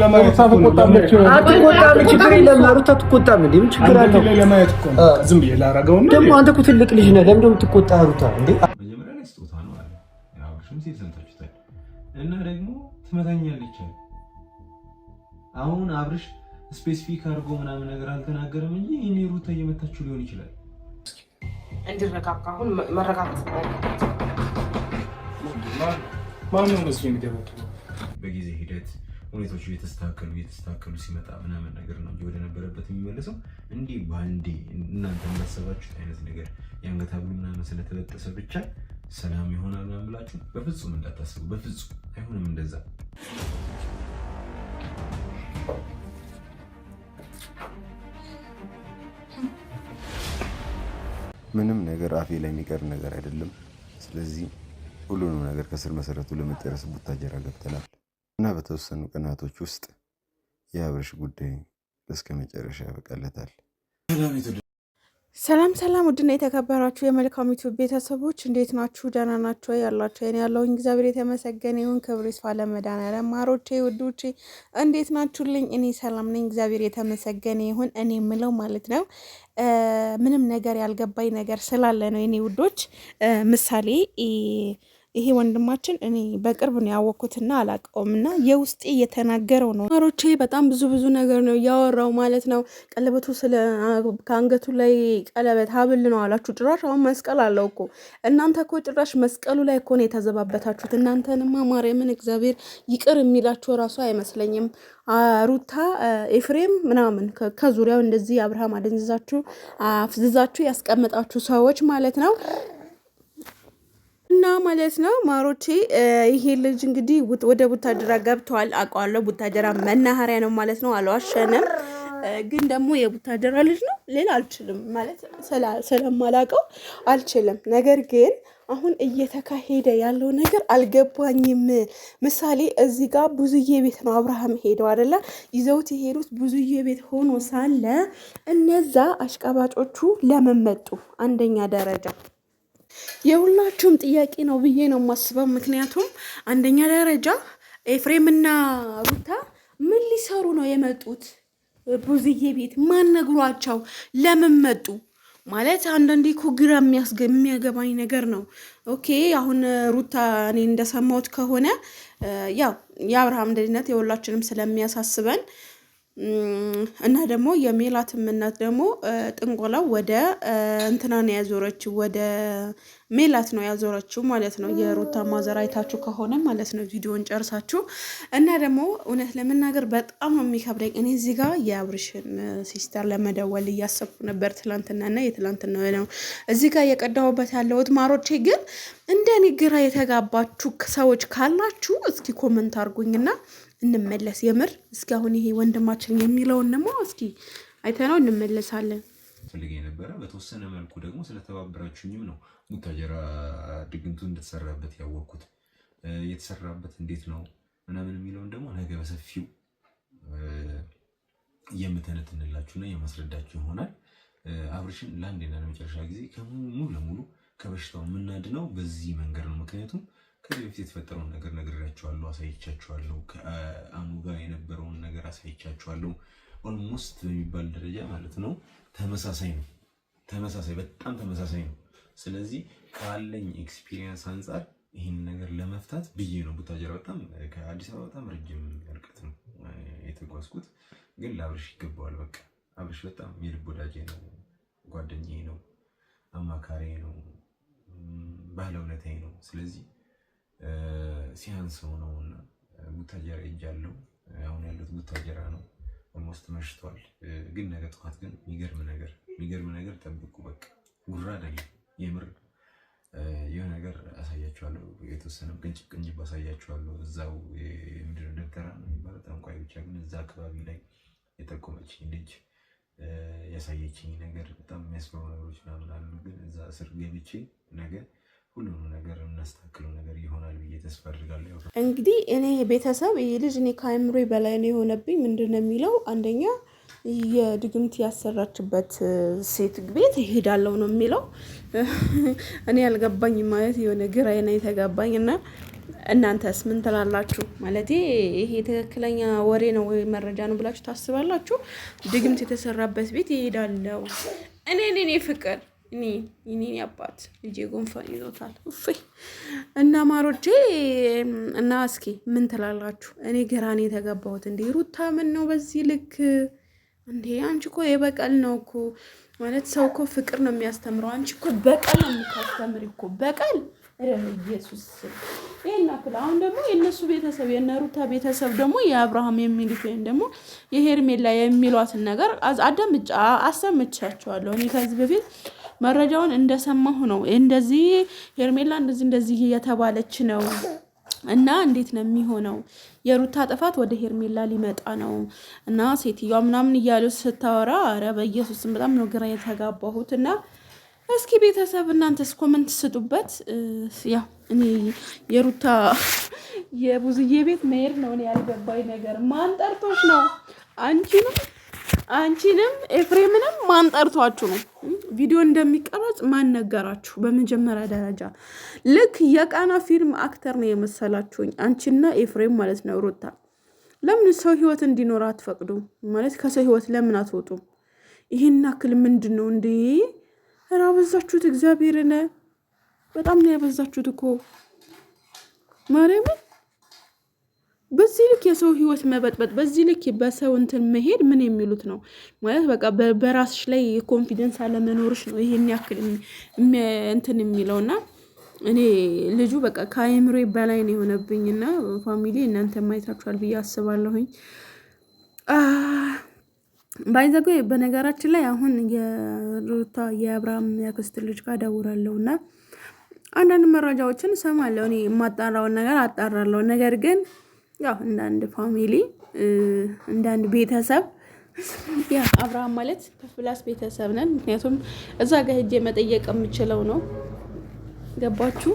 ለማየት ተቆጣለች ችግር የለም ሩታ ትቆጣም እንዴ ምን ችግር አለው ለማየት እኮ ዝም ብዬ ላረጋውና ደግሞ አንተ እኮ ትልቅ ልጅ ነህ ለምን እንደምትቆጣ ሩታ እንዴ መጀመሪያ ላይ ስጦታ ነው አለ ያው ሽም ሲል ሰምታችሁታል እና ደግሞ ትመታኛለች አሁን አብርሽ ስፔሲፊክ አድርጎ ምናምን ነገር አልተናገረም እንጂ እኔ ሩታ እየመታችሁ ሊሆን ይችላል እንድረጋጋ አሁን መረጋጋት ማነው መስሎኝ የሚደረገው በጊዜ ሂደት ሁኔታዎች እየተስተካከሉ ሲመጣ ምናምን ነገር ነው ወደ ነበረበት የሚመለሰው እንዲህ ባንዴ እናንተ እንዳሰባችሁት አይነት ነገር ያንገት ሀብሉ ምናምን ስለተበጠሰ ብቻ ሰላም ይሆናል ምናምን ብላችሁ በፍጹም እንዳታስቡ በፍጹም አይሆንም እንደዛ ምንም ነገር አፌ ላይ የሚቀር ነገር አይደለም ስለዚህ ሁሉንም ነገር ከስር መሰረቱ ለመጨረስ ቡታጀራ ገብተናል እና በተወሰኑ ቀናቶች ውስጥ የአብርሽ ጉዳይ እስከ መጨረሻ ያበቃለታል ሰላም ሰላም ውድና የተከበራችሁ የመልካም ዩቲዩብ ቤተሰቦች እንዴት ናችሁ ደህና ናችሁ ያላችሁ እኔ ያለሁኝ እግዚአብሔር የተመሰገነ ይሁን ክብር ይስፋ ለመድኃኒዓለም ማሮቼ ውዶቼ እንዴት ናችሁልኝ እኔ ሰላም ነኝ እግዚአብሔር የተመሰገነ ይሁን እኔ የምለው ማለት ነው ምንም ነገር ያልገባኝ ነገር ስላለ ነው የኔ ውዶች ምሳሌ ይሄ ወንድማችን እኔ በቅርብ ነው ያወኩትና አላቀውምና የውስጤ የተናገረው ነው ማሮቼ በጣም ብዙ ነገር ነው ያወራው ማለት ነው ቀለበቱ ስለ ካንገቱ ላይ ቀለበት ሀብል ነው አላችሁ ጭራሽ አሁን መስቀል አለው እኮ እናንተ እኮ ጭራሽ መስቀሉ ላይ እኮ ነው የተዘባበታችሁት እናንተንማ ማርያምን እግዚአብሔር ይቅር የሚላችሁ ራሱ አይመስለኝም ሩታ ኤፍሬም ምናምን ከዙሪያው እንደዚህ አብርሃም አደንዛችሁ አፍዝዛችሁ ያስቀመጣችሁ ሰዎች ማለት ነው እና ማለት ነው ማሮቼ ይሄ ልጅ እንግዲህ ወደ ቡታጀራ ገብቷል አውቀዋለሁ ቡታጀራ መናኸሪያ ነው ማለት ነው አልዋሸንም ግን ደግሞ የቡታጀራ ልጅ ነው ሌላ አልችልም ማለት ስለማላውቀው አልችልም ነገር ግን አሁን እየተካሄደ ያለው ነገር አልገባኝም ምሳሌ እዚህ ጋር ብዙዬ ቤት ነው አብርሃም ሄደው አይደለ ይዘውት የሄዱት ብዙዬ ቤት ሆኖ ሳለ እነዛ አሽቃባጮቹ ለምን መጡ አንደኛ ደረጃ የሁላችሁም ጥያቄ ነው ብዬ ነው የማስበው ምክንያቱም አንደኛ ደረጃ ኤፍሬምና ሩታ ምን ሊሰሩ ነው የመጡት ብዙዬ ቤት ማን ነግሯቸው ለምን መጡ ማለት አንዳንዴ እኮ ግራ የሚያገባኝ ነገር ነው ኦኬ አሁን ሩታ እኔ እንደሰማሁት ከሆነ ያው የአብርሃም ደህንነት የሁላችንም ስለሚያሳስበን እና ደግሞ የሜላትም እናት ደግሞ ጥንቆላው ወደ እንትና ነው ያዞረችው ወደ ሜላት ነው ያዞረችው ማለት ነው የሩታ ማዘር አይታችሁ ከሆነ ማለት ነው ቪዲዮን ጨርሳችሁ እና ደግሞ እውነት ለመናገር በጣም ነው የሚከብደኝ እኔ እዚህ ጋር የአብርሽን ሲስተር ለመደወል እያሰብኩ ነበር ትላንትናና የትላንትና ነው እዚህ ጋር የቀዳሁበት ያለሁት ማሮቼ ግን እንደኔ ግራ የተጋባችሁ ሰዎች ካላችሁ እስኪ ኮሜንት አድርጉኝና እንመለስ የምር እስኪ አሁን ይሄ ወንድማችን የሚለውን ነው እስኪ አይተናው እንመለሳለን ፈልጌ ነበር በተወሰነ መልኩ ደግሞ ስለተባበራችሁኝም ነው ቡታጀራ ድግምቱ እንደተሰራበት ያወቁት የተሰራበት እንዴት ነው ምናምን የሚለውን ደግሞ ነገ በሰፊው የምተነትንላችሁና የማስረዳችሁ ይሆናል አብርሽን ለአንዴና ለመጨረሻ ጊዜ ሙሉ ለሙሉ ከበሽታው የምናድነው በዚህ መንገድ ነው ምክንያቱም ከዚህ በፊት የተፈጠረውን ነገር ነግሬያችኋለሁ አሳይቻችኋለሁ ከአኑ ጋር የነበረውን ነገር አሳይቻችኋለሁ ኦልሞስት በሚባል ደረጃ ማለት ነው ተመሳሳይ በጣም ተመሳሳይ ነው ስለዚህ ካለኝ ኤክስፒሪየንስ አንፃር ይሄን ነገር ለመፍታት ብዬ ነው ቡታጀራ በጣም ከአዲስ አበባ በጣም ረጅም ርቀት ነው የተጓዝኩት ግን ለአብርሽ ይገባዋል በቃ አብርሽ በጣም የልብ ወዳጄ ነው ጓደኛዬ ነው አማካሪዬ ነው ባለውለታዬ ነው ስለዚህ ሲያንሰው ነውና ቡታጀራ ሄጃለሁ አሁን ያሉት ቡታጀራ ነው ኦልሞስት መሽቷል ግን ነገ ጠዋት ግን የሚገርም ነገር ጠብቁ በቃ ጉራ አይደለም የምር የሆነ ነገር አሳያችኋለሁ የተወሰነ ቅንጭብ አሳያችኋለሁ እዛው የምድር ደብተራ ነው የሚባለው ጠንቋይ ብቻ ግን እዛ አካባቢ ላይ የጠቆመችኝ ልጅ ያሳየችኝ ነገር በጣም የሚያስፈሩ ነገሮች ምናምን አሉ ግን እዛ እስር ገብቼ ነገር ሁሉንም ነገር እናስተካክለው ነገር ይሆናል ብዬ ተስፋ አድርጋለሁ እንግዲህ እኔ ቤተሰብ ይሄ ልጅ እኔ ከአእምሮ በላይ ነው የሆነብኝ ምንድነው የሚለው አንደኛ የድግምት ያሰራችበት ሴት ቤት ይሄዳለው ነው የሚለው እኔ ያልገባኝ ማለት የሆነ ግራ የና የተጋባኝና እናንተስ ምን ትላላችሁ? ማለት ይሄ ትክክለኛ ወሬ ነው ወይ መረጃ ነው ብላችሁ ታስባላችሁ? ድግምት የተሰራበት ቤት ይሄዳለው። እኔ ፍቅር እኔ አባት ልጄ ጉንፋን ይዞታል እና ማሮቼ እና እስኪ ምን ትላላችሁ? እኔ ግራኔ የተገባሁት እንዴ ሩታ ምን ነው በዚህ ልክ እንዴ? አንቺ እኮ የበቀል ነው እኮ ማለት ሰው እኮ ፍቅር ነው የሚያስተምረው። አንቺ እኮ በቀል ነው የምታስተምሪ እኮ በቀል ኢየሱስ ይሄን አክል። አሁን ደግሞ የነሱ ቤተሰብ የነሩታ ቤተሰብ ደግሞ የአብርሃም የሚሉት ወይም ደግሞ የሄርሜላ የሚሏትን ነገር አሰምቻቸዋለሁ። እኔ ከዚህ በፊት መረጃውን እንደሰማሁ ነው። እንደዚህ ሄርሜላ እንደዚህ እየተባለች ነው እና እንዴት ነው የሚሆነው? የሩታ ጥፋት ወደ ሄርሜላ ሊመጣ ነው እና ሴትዮዋ ምናምን እያሉ ስታወራ ኧረ በኢየሱስም በጣም ነው ግራ የተጋባሁት። እና እስኪ ቤተሰብ እናንተስ ኮመንት ስጡበት። ያው እኔ የሩታ የቡዝዬ ቤት መሄድ ነው እኔ ያልገባኝ ነገር። ማን ጠርቶሽ ነው? አንቺንም ኤፍሬምንም ማን ጠርቷችሁ ነው? ቪዲዮ እንደሚቀረጽ ማን ነገራችሁ? በመጀመሪያ ደረጃ ልክ የቃና ፊልም አክተር ነው የመሰላችሁኝ አንቺና ኤፍሬም ማለት ነው። ሩታ ለምን ሰው ህይወት እንዲኖር አትፈቅዱ? ማለት ከሰው ህይወት ለምን አትወጡም? ይሄን አክል ምንድን ነው እንዴ? ኧረ አበዛችሁት። እግዚአብሔርን በጣም ነው ያበዛችሁት እኮ ማርያምን። በዚህ ልክ የሰው ህይወት መበጥበጥ፣ በዚህ ልክ በሰው እንትን መሄድ ምን የሚሉት ነው ማለት? በቃ በራስሽ ላይ ኮንፊደንስ አለመኖርሽ ነው ይሄን ያክል እንትን የሚለውና እኔ ልጁ በቃ ከአይምሮ በላይ ነው የሆነብኝና ፋሚሊ እናንተ ማይታችኋል ብዬ አስባለሁኝ። ባይዘጎ በነገራችን ላይ አሁን የሩታ የአብርሃም ያክስት ልጅ ጋር ደውላለሁና አንዳንድ መረጃዎችን እሰማለሁ። እኔ የማጣራውን ነገር አጣራለሁ። ነገር ግን ያው እንዳንድ ፋሚሊ እንዳንድ ቤተሰብ ያ አብርሃም ማለት ከፍላስ ቤተሰብ ነን። ምክንያቱም እዛ ጋር ሄጄ መጠየቅ የምችለው ነው። ገባችሁ?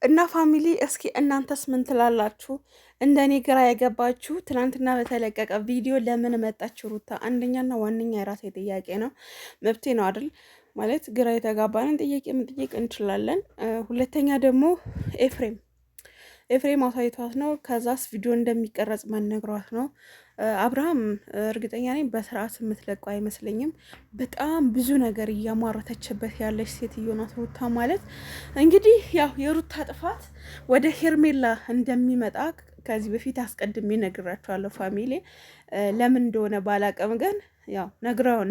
እና ፋሚሊ እስኪ እናንተስ ምን ትላላችሁ? እንደኔ ግራ የገባችሁ ትናንትና በተለቀቀ ቪዲዮ ለምን መጣችሁ ሩታ? አንደኛና ዋነኛ የራሴ ጥያቄ ነው። መብቴ ነው አይደል? ማለት ግራ የተጋባንን ጥያቄ መጠየቅ እንችላለን። ሁለተኛ ደግሞ ኤፍሬም አሳይቷት ነው። ከዛስ ቪዲዮ እንደሚቀረጽ ማነግሯት ነው። አብርሃም እርግጠኛ ነኝ በስርዓት የምትለቀው አይመስለኝም። በጣም ብዙ ነገር እያሟረተችበት ያለች ሴትዮ ናት ሩታ ማለት። እንግዲህ ያው የሩታ ጥፋት ወደ ሄርሜላ እንደሚመጣ ከዚህ በፊት አስቀድሜ ነግራቸዋለሁ ፋሚሊ። ለምን እንደሆነ ባላቀም ግን ያው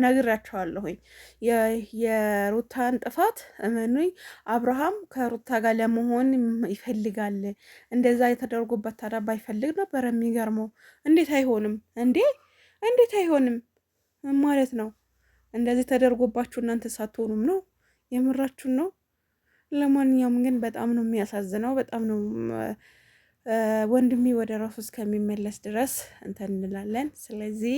ነግራቸዋለሁኝ። የሩታን ጥፋት እመኑኝ አብርሃም ከሩታ ጋር ለመሆን ይፈልጋል። እንደዛ የተደረጉበት ታዲያ ባይፈልግ ነበር የሚገርመው። እንዴት አይሆንም እንዴት አይሆንም ማለት ነው? እንደዚህ ተደርጎባችሁ እናንተ ሳትሆኑም ነው? የምራችሁን ነው? ለማንኛውም ግን በጣም ነው የሚያሳዝነው። በጣም ነው ወንድሜ ወደ ራሱ እስከሚመለስ ድረስ እንትን እንላለን። ስለዚህ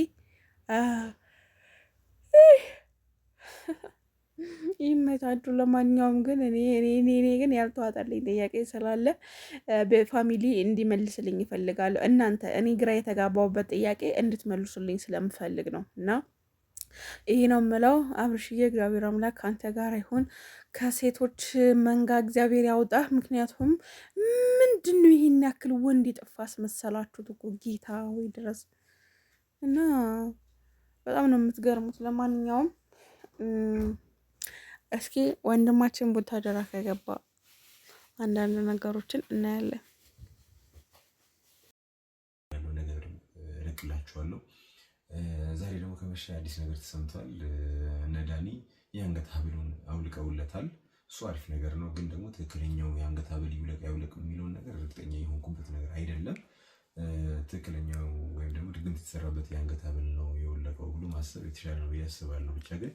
ይመታችሁ። ለማንኛውም ግን እኔ ግን ያልተዋጠልኝ ጥያቄ ስላለ በፋሚሊ እንዲመልስልኝ ይፈልጋለሁ። እናንተ እኔ ግራ የተጋባውበት ጥያቄ እንድትመልሱልኝ ስለምፈልግ ነው። እና ይሄ ነው የምለው። አብርሽዬ እግዚአብሔር አምላክ ከአንተ ጋር ይሁን፣ ከሴቶች መንጋ እግዚአብሔር ያውጣ። ምክንያቱም ምንድን ነው ይሄን ያክል ወንድ የጠፋ አስመሰላችሁት እኮ ጌታ ወይ ድረስ እና በጣም ነው የምትገርሙት። ለማንኛውም እስኪ ወንድማችን ቡታጀራ ከገባ አንዳንድ ነገሮችን እናያለን። ነገር እልክላችኋለሁ። ዛሬ ደግሞ ከመሸ አዲስ ነገር ተሰምቷል። እነ ዳኒ የአንገት ሀብሉን አውልቀውለታል። እሱ አሪፍ ነገር ነው፣ ግን ደግሞ ትክክለኛው የአንገት ሀብል ይውለቅ ያውለቅ የሚለውን ነገር እርግጠኛ የሆንኩበት ነገር አይደለም። ትክክለኛው ወይም ደግሞ ድግምት የተሰራበት የአንገት ሀብል ነው የወለቀው ብሎ ማሰብ የተሻለ ነው ያስባለሁ። ብቻ ግን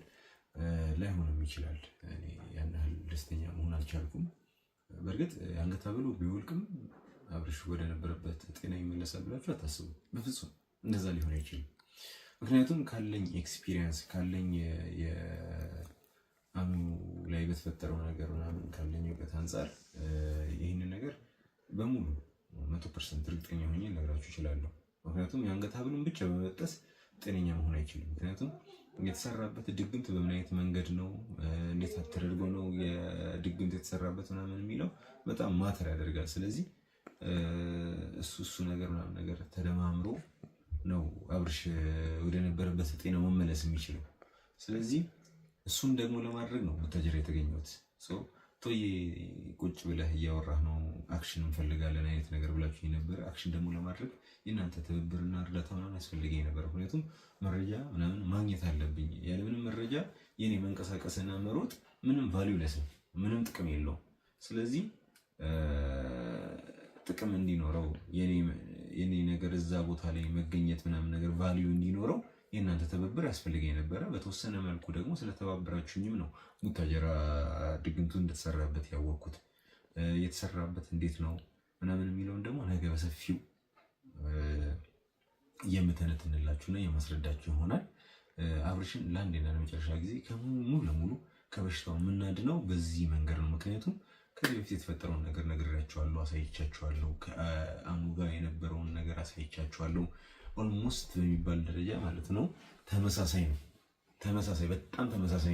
ላይሆንም ይችላል። ያን ያህል ደስተኛ መሆን አልቻልኩም። በእርግጥ የአንገት ሀብሉ ቢወልቅም አብርሽ ወደ ነበረበት ጤና ይመለሳል ብላችሁ አታስቡ። በፍጹም እንደዛ ሊሆን አይችልም። ምክንያቱም ካለኝ ኤክስፒሪየንስ ካለኝ የአኑ ላይ በተፈጠረው ነገር ምናምን ካለኝ እውቀት አንጻር ይህንን ነገር በሙሉ 100% እርግጠኛ ሆኜ ልነግራችሁ እችላለሁ። ምክንያቱም የአንገት ሀብሉን ብቻ በመበጠስ ጤነኛ መሆን አይችልም። ምክንያቱም የተሰራበት ድግምት በምን አይነት መንገድ ነው፣ እንዴት ተደርጎ ነው የድግምት የተሰራበት ምናምን የሚለው በጣም ማተር ያደርጋል። ስለዚህ እሱ ነገር ምናምን ነገር ተደማምሮ ነው አብርሽ ወደ ነበረበት ጤና መመለስ የሚችለው። ስለዚህ እሱን ደግሞ ለማድረግ ነው ቡታጀራ የተገኘሁት። ቶዬ ቁጭ ብለህ እያወራህ ነው አክሽን እንፈልጋለን አይነት ነገር ብላችሁ የነበረ አክሽን ደግሞ ለማድረግ የእናንተ ትብብርና እርዳታ ምናምን ያስፈልገኝ ነበር። ምክንያቱም መረጃ ምናምን ማግኘት አለብኝ። ያለምንም መረጃ የኔ መንቀሳቀስና መሮጥ ምንም ቫልዩ ለስም ምንም ጥቅም የለውም። ስለዚህ ጥቅም እንዲኖረው የኔ ነገር እዛ ቦታ ላይ መገኘት ምናምን ነገር ቫልዩ እንዲኖረው የእናንተ ትብብር ያስፈልገኝ ነበረ። በተወሰነ መልኩ ደግሞ ስለተባበራችሁኝም ነው ቡታጀራ ድግምቱ እንደተሰራበት ያወቅኩት። የተሰራበት እንዴት ነው ምናምን የሚለውን ደግሞ ነገ በሰፊው የምተነትንላችሁና የማስረዳችሁ ይሆናል። አብርሽን ለአንዴና ለመጨረሻ ጊዜ ሙሉ ለሙሉ ከበሽታው የምናድነው በዚህ መንገድ ነው። ምክንያቱም ከዚህ በፊት የተፈጠረውን ነገር ነግሬያችኋለሁ፣ አሳይቻችኋለሁ። ከአኑ ጋር የነበረውን ነገር አሳይቻችኋለሁ። ኦልሞስት በሚባል ደረጃ ማለት ነው ተመሳሳይ ነው። በጣም ተመሳሳይ